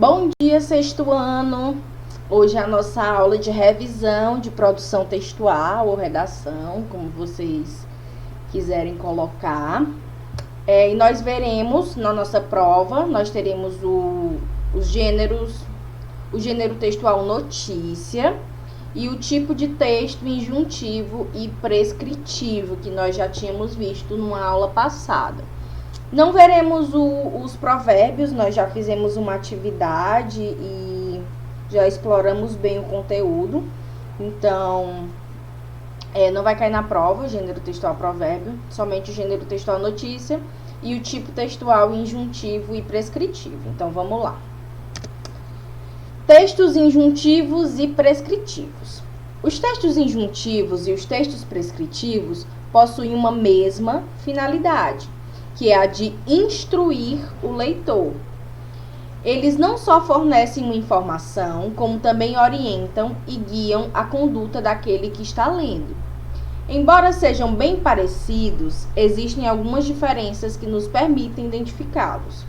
Bom dia, sexto ano! Hoje é a nossa aula de revisão de produção textual ou redação, como vocês quiserem colocar. E nós veremos na nossa prova, nós teremos os gêneros, o gênero textual notícia e o tipo de texto injuntivo e prescritivo, que nós já tínhamos visto numa aula passada. Não veremos os provérbios, nós já fizemos uma atividade e já exploramos bem o conteúdo. Então, não vai cair na prova o gênero textual provérbio, somente o gênero textual notícia e o tipo textual injuntivo e prescritivo. Então, vamos lá. Textos injuntivos e prescritivos. Os textos injuntivos e os textos prescritivos possuem uma mesma finalidade, que é a de instruir o leitor. Eles não só fornecem uma informação, como também orientam e guiam a conduta daquele que está lendo. Embora sejam bem parecidos, existem algumas diferenças que nos permitem identificá-los.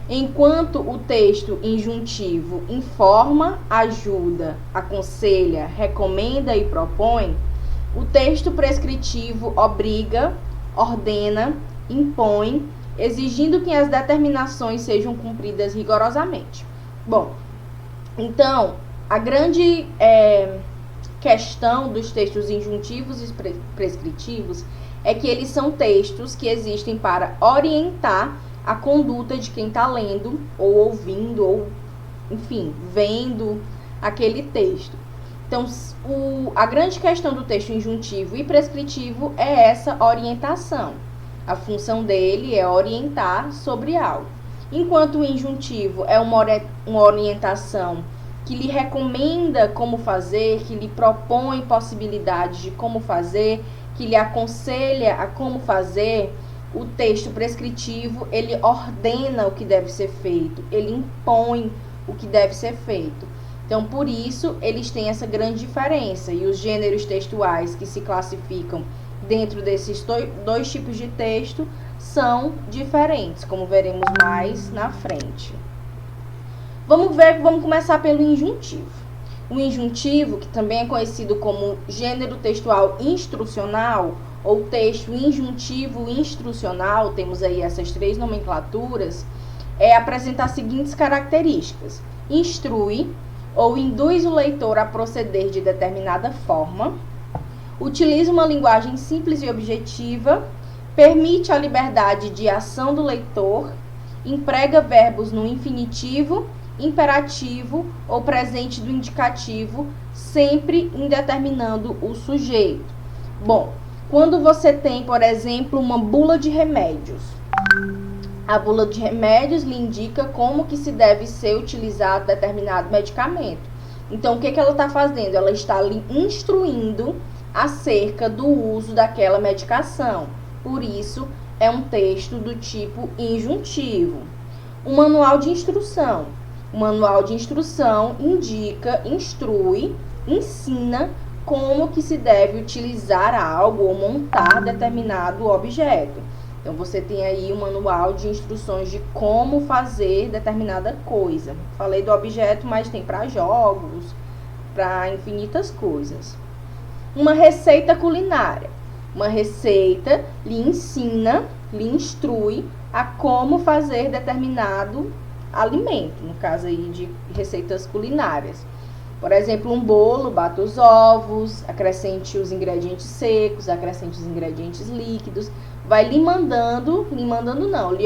Enquanto o texto injuntivo informa, ajuda, aconselha, recomenda e propõe, o texto prescritivo obriga, ordena, impõe, exigindo que as determinações sejam cumpridas rigorosamente. Bom, então, a grande questão dos textos injuntivos e prescritivos é que eles são textos que existem para orientar a conduta de quem está lendo, ou ouvindo, ou, enfim, vendo aquele texto. Então, a grande questão do texto injuntivo e prescritivo é essa orientação. A função dele é orientar sobre algo. Enquanto o injuntivo é uma orientação que lhe recomenda como fazer, que lhe propõe possibilidades de como fazer, que lhe aconselha a como fazer, o texto prescritivo, ele ordena o que deve ser feito, ele impõe o que deve ser feito. Então, por isso, eles têm essa grande diferença. E os gêneros textuais que se classificam dentro desses dois tipos de texto são diferentes, como veremos mais na frente. Vamos começar pelo injuntivo. O injuntivo, que também é conhecido como gênero textual instrucional ou texto injuntivo instrucional, temos aí essas três nomenclaturas, apresenta as seguintes características: instrui ou induz o leitor a proceder de determinada forma, utiliza uma linguagem simples e objetiva, permite a liberdade de ação do leitor, emprega verbos no infinitivo, imperativo ou presente do indicativo, sempre indeterminando o sujeito. Bom, quando você tem, por exemplo, uma bula de remédios, a bula de remédios lhe indica como que se deve ser utilizado determinado medicamento. Então, o que ela está fazendo? Ela está lhe instruindo acerca do uso daquela medicação. Por isso, é um texto do tipo injuntivo. Um manual de instrução. O manual de instrução indica, instrui, ensina como que se deve utilizar algo ou montar determinado objeto. Então, você tem aí um manual de instruções de como fazer determinada coisa. Falei do objeto, mas tem para jogos, para infinitas coisas. Uma receita culinária. Uma receita lhe ensina, lhe instrui a como fazer determinado alimento, no caso aí de receitas culinárias. Por exemplo, um bolo, bata os ovos, acrescente os ingredientes secos, acrescente os ingredientes líquidos, vai lhe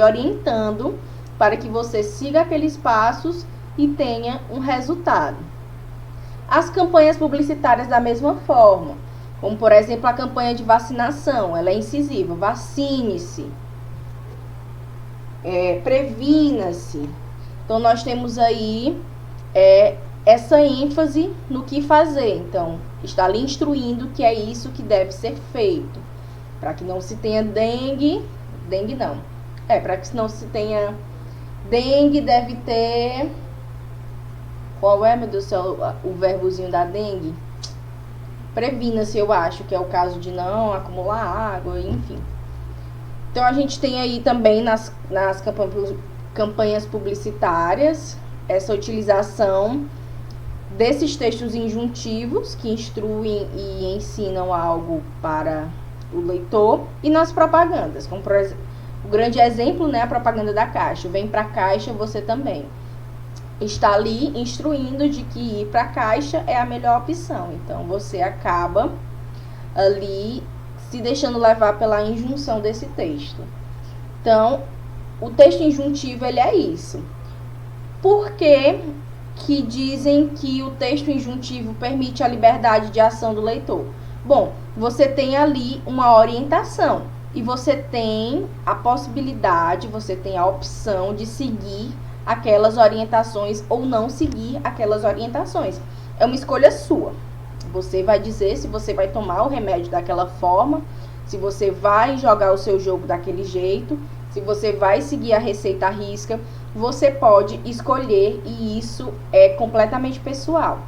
orientando para que você siga aqueles passos e tenha um resultado. As campanhas publicitárias da mesma forma, como por exemplo a campanha de vacinação, ela é incisiva, vacine-se, previna-se. Então, nós temos aí essa ênfase no que fazer. Então, está lhe instruindo que é isso que deve ser feito. Para que não se tenha dengue não. Para que não se tenha dengue, deve ter... Qual é, meu Deus do céu, o verbozinho da dengue? Previna-se, eu acho, que é o caso de não acumular água, enfim. Então, a gente tem aí também nas campanhas publicitárias essa utilização desses textos injuntivos que instruem e ensinam algo para o leitor, e nas propagandas, como por exemplo, o grande exemplo, né, a propaganda da Caixa. Vem para a Caixa, você também. Está ali instruindo de que ir para a Caixa é a melhor opção. Então, você acaba ali se deixando levar pela injunção desse texto. Então, o texto injuntivo, ele é isso. Por que dizem que o texto injuntivo permite a liberdade de ação do leitor? Bom, você tem ali uma orientação e você tem a possibilidade, você tem a opção de seguir aquelas orientações ou não seguir aquelas orientações. É uma escolha sua. Você vai dizer se você vai tomar o remédio daquela forma, se você vai jogar o seu jogo daquele jeito, se você vai seguir a receita à risca. Você pode escolher e isso é completamente pessoal.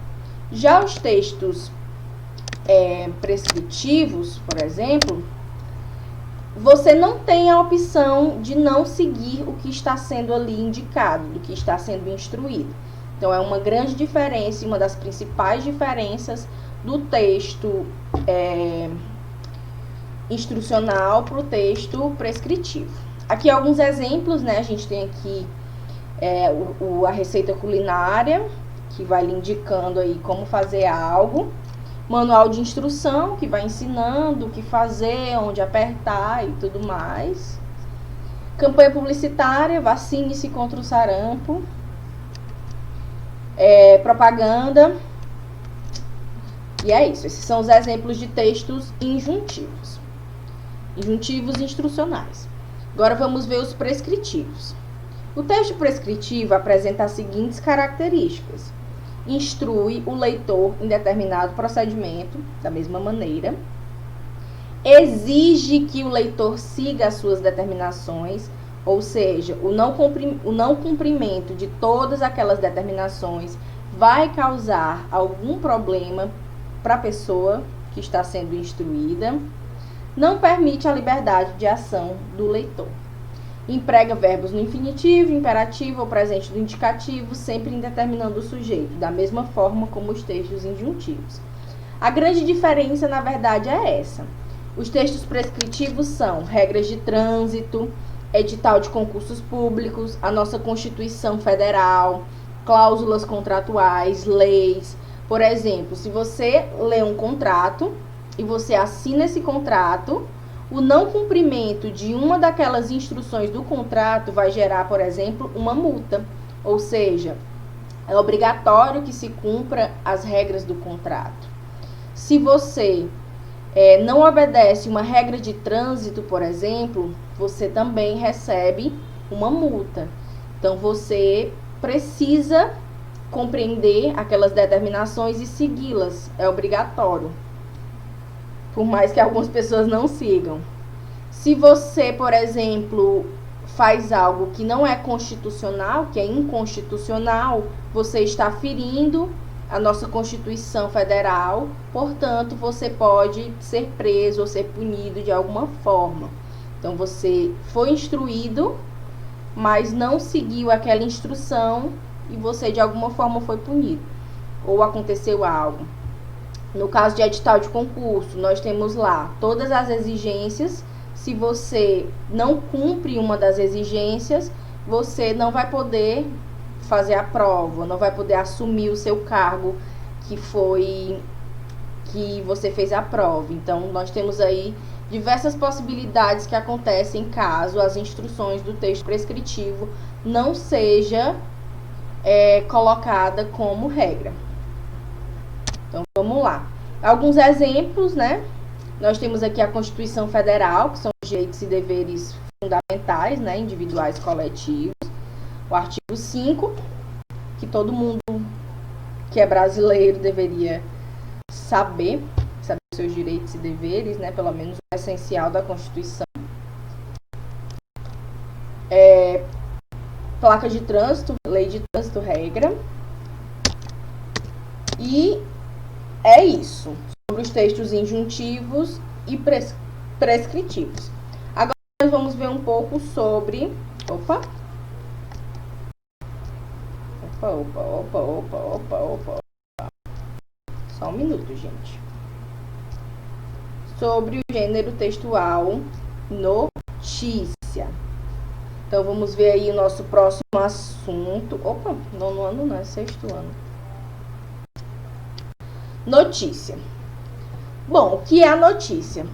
Já os textos prescritivos, por exemplo, você não tem a opção de não seguir o que está sendo ali indicado, do que está sendo instruído. Então, é uma grande diferença, uma das principais diferenças do texto instrucional para o texto prescritivo. Aqui alguns exemplos, né? A gente tem aqui a receita culinária, que vai lhe indicando aí como fazer algo. Manual de instrução, que vai ensinando o que fazer, onde apertar e tudo mais. Campanha publicitária, vacine-se contra o sarampo. Propaganda. E é isso. Esses são os exemplos de textos injuntivos. Injuntivos instrucionais. Agora vamos ver os prescritivos. O texto prescritivo apresenta as seguintes características: instrui o leitor em determinado procedimento, da mesma maneira, exige que o leitor siga as suas determinações, ou seja, o não cumprimento de todas aquelas determinações vai causar algum problema para a pessoa que está sendo instruída, não permite a liberdade de ação do leitor. Emprega verbos no infinitivo, imperativo ou presente do indicativo, sempre indeterminando o sujeito, da mesma forma como os textos injuntivos. A grande diferença, na verdade, é essa. Os textos prescritivos são regras de trânsito, edital de concursos públicos, a nossa Constituição Federal, cláusulas contratuais, leis. Por exemplo, se você lê um contrato e você assina esse contrato, o não cumprimento de uma daquelas instruções do contrato vai gerar, por exemplo, uma multa. Ou seja, é obrigatório que se cumpra as regras do contrato. Se você não obedece uma regra de trânsito, por exemplo, você também recebe uma multa. Então, você precisa compreender aquelas determinações e segui-las. É obrigatório. Por mais que algumas pessoas não sigam. Se você, por exemplo, faz algo que não é constitucional, que é inconstitucional, você está ferindo a nossa Constituição Federal, portanto, você pode ser preso ou ser punido de alguma forma. Então, você foi instruído, mas não seguiu aquela instrução e você, de alguma forma, foi punido. Ou aconteceu algo. No caso de edital de concurso, nós temos lá todas as exigências. Se você não cumpre uma das exigências, você não vai poder fazer a prova, não vai poder assumir o seu cargo que você fez a prova. Então, nós temos aí diversas possibilidades que acontecem caso as instruções do texto prescritivo não seja colocada como regra. Então, vamos lá. Alguns exemplos, né? Nós temos aqui a Constituição Federal, que são os direitos e deveres fundamentais, né? Individuais e coletivos. O artigo 5, que todo mundo que é brasileiro deveria saber os seus direitos e deveres, né? Pelo menos o essencial da Constituição. Placa de trânsito, lei de trânsito, regra. E é isso, sobre os textos injuntivos e prescritivos. Agora nós vamos ver um pouco sobre... Opa. Só um minuto, gente. Sobre o gênero textual notícia. Então, vamos ver aí o nosso próximo assunto. Opa, nono ano não, é sexto ano. Notícia. Bom, o que é a notícia?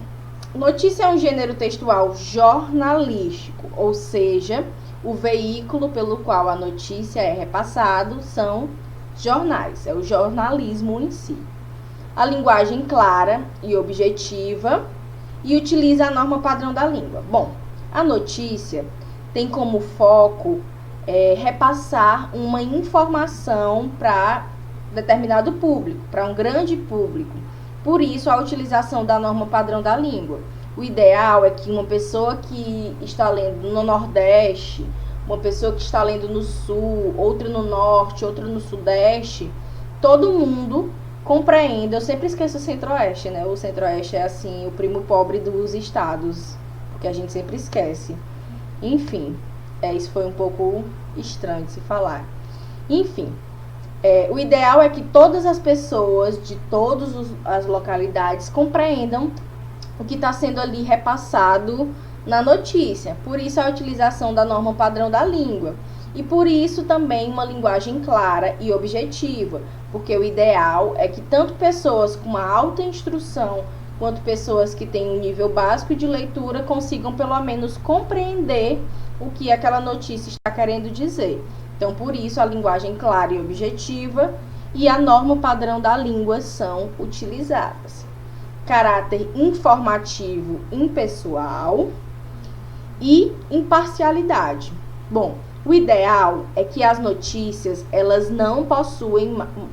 Notícia é um gênero textual jornalístico, ou seja, o veículo pelo qual a notícia é repassado são jornais, é o jornalismo em si. A linguagem clara e objetiva e utiliza a norma padrão da língua. Bom, a notícia tem como foco repassar uma informação para determinado público, para um grande público. Por isso, a utilização da norma padrão da língua. O ideal é que uma pessoa que está lendo no Nordeste, uma pessoa que está lendo no Sul, outra no Norte, outra no Sudeste, todo mundo compreenda. Eu sempre esqueço o Centro-Oeste, né? O Centro-Oeste é assim, o primo pobre dos estados, porque a gente sempre esquece. Enfim, isso foi um pouco estranho de se falar. Enfim, o ideal é que todas as pessoas de todas as localidades compreendam o que está sendo ali repassado na notícia. Por isso a utilização da norma padrão da língua. E por isso também uma linguagem clara e objetiva, porque o ideal é que tanto pessoas com uma alta instrução quanto pessoas que têm um nível básico de leitura consigam pelo menos compreender o que aquela notícia está querendo dizer. Então, por isso, a linguagem clara e objetiva e a norma padrão da língua são utilizadas. Caráter informativo impessoal e imparcialidade. Bom, o ideal é que as notícias elas não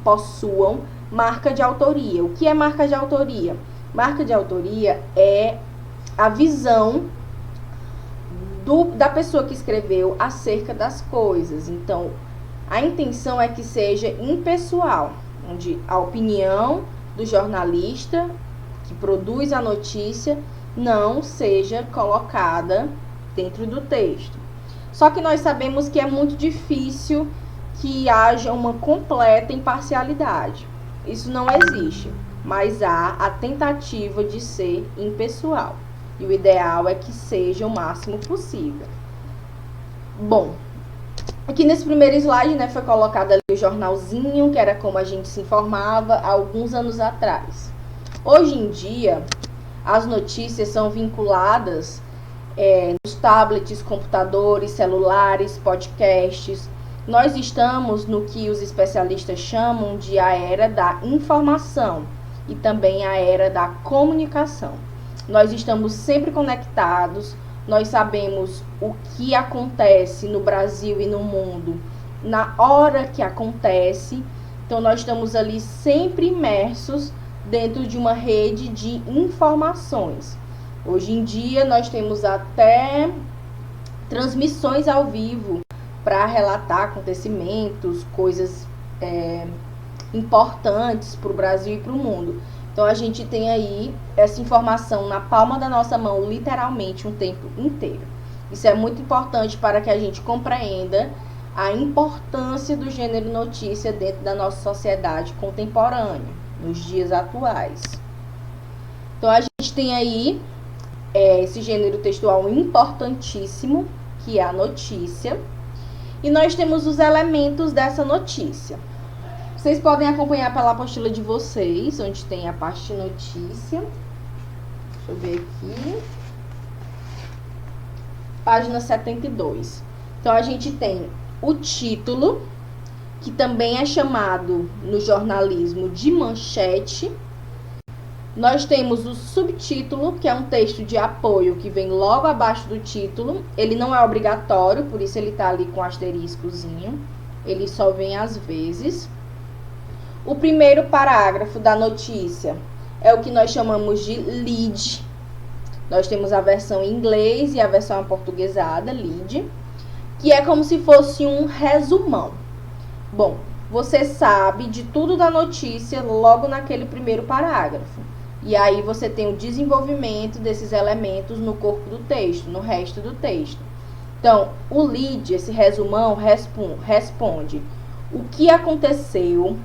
possuam marca de autoria. O que é marca de autoria? Marca de autoria é a visão da pessoa que escreveu acerca das coisas. Então, a intenção é que seja impessoal, onde a opinião do jornalista que produz a notícia não seja colocada dentro do texto. Só que nós sabemos que é muito difícil que haja uma completa imparcialidade. Isso não existe, mas há a tentativa de ser impessoal. E o ideal é que seja o máximo possível. Bom, aqui nesse primeiro slide, né, foi colocado ali o jornalzinho, que era como a gente se informava há alguns anos atrás. Hoje em dia, as notícias são vinculadas nos tablets, computadores, celulares, podcasts. Nós estamos no que os especialistas chamam de a era da informação e também a era da comunicação. Nós estamos sempre conectados, nós sabemos o que acontece no Brasil e no mundo na hora que acontece. Então, nós estamos ali sempre imersos dentro de uma rede de informações. Hoje em dia, nós temos até transmissões ao vivo para relatar acontecimentos, coisas importantes para o Brasil e para o mundo. Então, a gente tem aí essa informação na palma da nossa mão, literalmente, um tempo inteiro. Isso é muito importante para que a gente compreenda a importância do gênero notícia dentro da nossa sociedade contemporânea, nos dias atuais. Então, a gente tem aí esse gênero textual importantíssimo, que é a notícia. E nós temos os elementos dessa notícia. Vocês podem acompanhar pela apostila de vocês, onde tem a parte de notícia. Deixa eu ver aqui. Página 72. Então, a gente tem o título, que também é chamado no jornalismo de manchete. Nós temos o subtítulo, que é um texto de apoio que vem logo abaixo do título. Ele não é obrigatório, por isso ele está ali com asteriscozinho. Ele só vem às vezes. O primeiro parágrafo da notícia é o que nós chamamos de lead. Nós temos a versão em inglês e a versão aportuguesada, lead, que é como se fosse um resumão. Bom, você sabe de tudo da notícia logo naquele primeiro parágrafo. E aí você tem o desenvolvimento desses elementos no corpo do texto, no resto do texto. Então, o lead, esse resumão, responde o que aconteceu,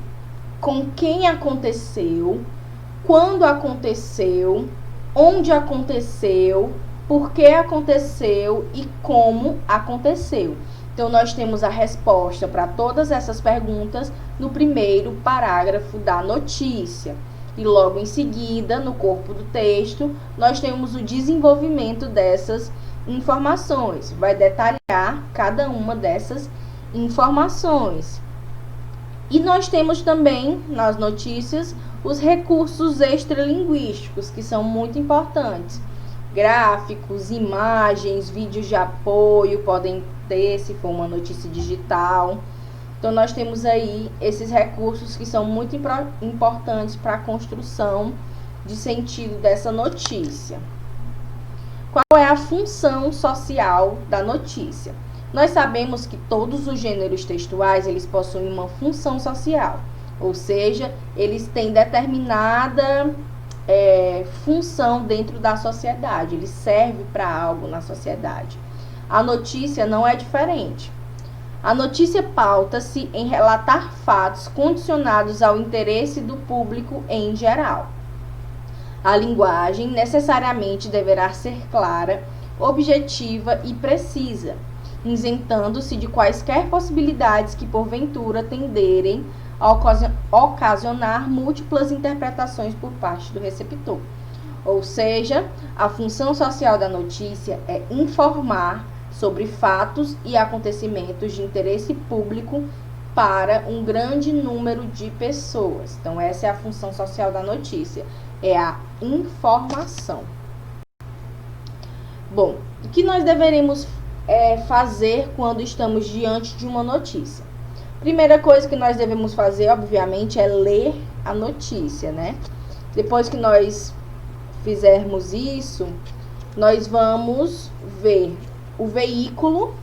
com quem aconteceu, quando aconteceu, onde aconteceu, por que aconteceu e como aconteceu. Então, nós temos a resposta para todas essas perguntas no primeiro parágrafo da notícia. E logo em seguida, no corpo do texto, nós temos o desenvolvimento dessas informações. Vai detalhar cada uma dessas informações. E nós temos também, nas notícias, os recursos extralinguísticos, que são muito importantes. Gráficos, imagens, vídeos de apoio podem ter, se for uma notícia digital. Então, nós temos aí esses recursos que são muito importantes para a construção de sentido dessa notícia. Qual é a função social da notícia? Nós sabemos que todos os gêneros textuais, eles possuem uma função social, ou seja, eles têm determinada função dentro da sociedade, ele serve para algo na sociedade. A notícia não é diferente. A notícia pauta-se em relatar fatos condicionados ao interesse do público em geral. A linguagem necessariamente deverá ser clara, objetiva e precisa, isentando-se de quaisquer possibilidades que porventura tenderem a ocasionar múltiplas interpretações por parte do receptor. Ou seja, a função social da notícia é informar sobre fatos e acontecimentos de interesse público para um grande número de pessoas. Então, essa é a função social da notícia, é a informação. Bom, o que nós deveremos fazer quando estamos diante de uma notícia? Primeira coisa que nós devemos fazer, obviamente, é ler a notícia, né? Depois que nós fizermos isso, nós vamos ver o veículo,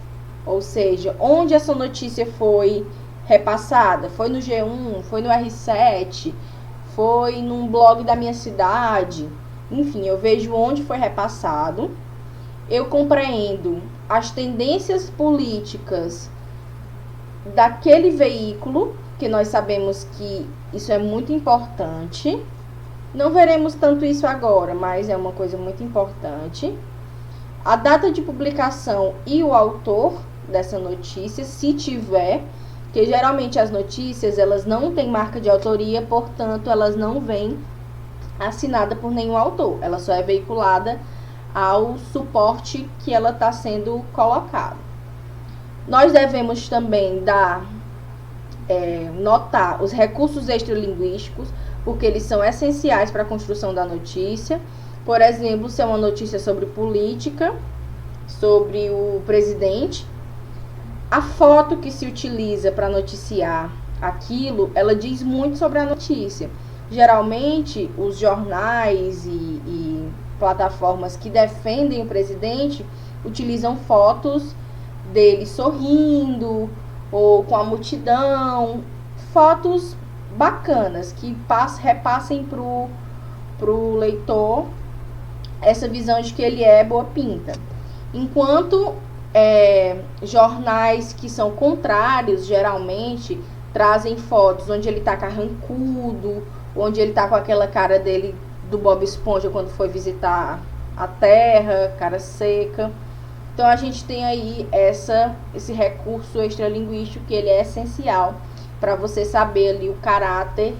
ou seja, onde essa notícia foi repassada. Foi no G1, foi no R7, foi num blog da minha cidade. Enfim, eu vejo onde foi repassado. Eu compreendo as tendências políticas daquele veículo, que nós sabemos que isso é muito importante. Não veremos tanto isso agora, mas é uma coisa muito importante. A data de publicação e o autor dessa notícia, se tiver, que geralmente as notícias elas não têm marca de autoria, portanto, elas não vêm assinada por nenhum autor. Ela só é veiculada ao suporte que ela está sendo colocada. Nós devemos também notar os recursos extralinguísticos, porque eles são essenciais para a construção da notícia. Por exemplo, se é uma notícia sobre política, sobre o presidente, a foto que se utiliza para noticiar aquilo, ela diz muito sobre a notícia. Geralmente, os jornais e plataformas que defendem o presidente utilizam fotos dele sorrindo ou com a multidão, fotos bacanas que repassem pro leitor essa visão de que ele é boa pinta. Enquanto jornais que são contrários, geralmente, trazem fotos onde ele tá carrancudo, onde ele tá com aquela cara dele do Bob Esponja quando foi visitar a terra, cara seca. Então, a gente tem aí esse recurso extralinguístico que ele é essencial para você saber ali o caráter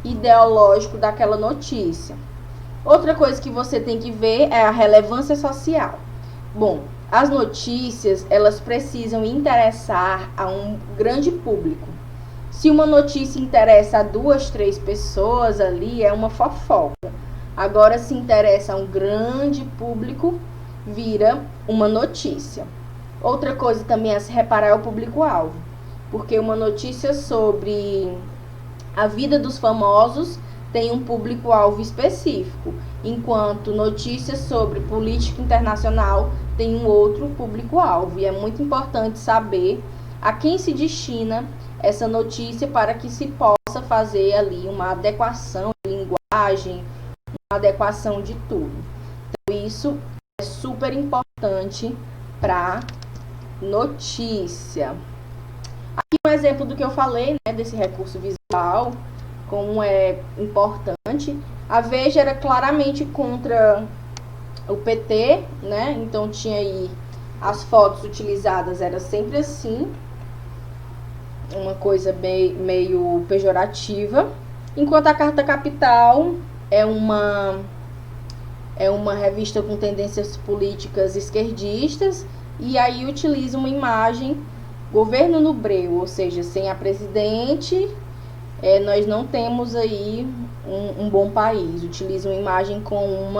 ideológico daquela notícia. Outra coisa que você tem que ver é a relevância social. Bom, as notícias, elas precisam interessar a um grande público. Se uma notícia interessa a 2, 3 pessoas ali, é uma fofoca. Agora, se interessa a um grande público, vira uma notícia. Outra coisa também a se reparar é o público-alvo. Porque uma notícia sobre a vida dos famosos tem um público-alvo específico, enquanto notícias sobre política internacional tem um outro público-alvo. E é muito importante saber a quem se destina essa notícia para que se possa fazer ali uma adequação de linguagem, uma adequação de tudo. Então, isso é super importante para notícia. Aqui um exemplo do que eu falei, né, desse recurso visual, como é importante. A Veja era claramente contra o PT, né? Então tinha aí as fotos utilizadas, era sempre assim, uma coisa meio pejorativa. Enquanto a Carta Capital é uma revista com tendências políticas esquerdistas, e aí utiliza uma imagem governo no breu, ou seja, sem a presidente, nós não temos aí um bom país. Utiliza uma imagem com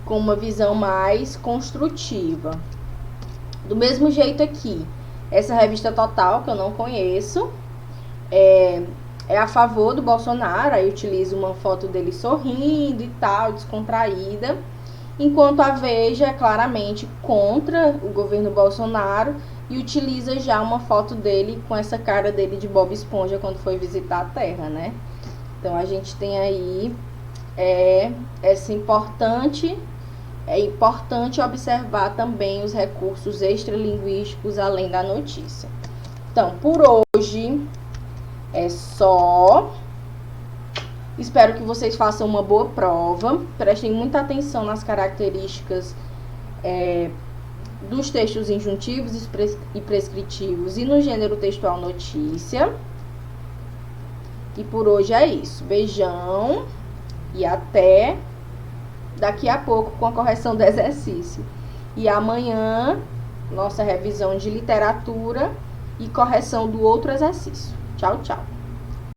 uma visão mais construtiva. Do mesmo jeito aqui, essa revista Total, que eu não conheço, é a favor do Bolsonaro, aí utiliza uma foto dele sorrindo e tal, descontraída, enquanto a Veja é claramente contra o governo Bolsonaro e utiliza já uma foto dele com essa cara dele de Bob Esponja quando foi visitar a Terra, né? Então a gente tem aí essa é importante observar também os recursos extralinguísticos além da notícia. Então, por hoje é só. Espero que vocês façam uma boa prova. Prestem muita atenção nas características dos textos injuntivos e prescritivos e no gênero textual notícia. E por hoje é isso. Beijão e até daqui a pouco com a correção do exercício. E amanhã, nossa revisão de literatura e correção do outro exercício. Tchau, tchau.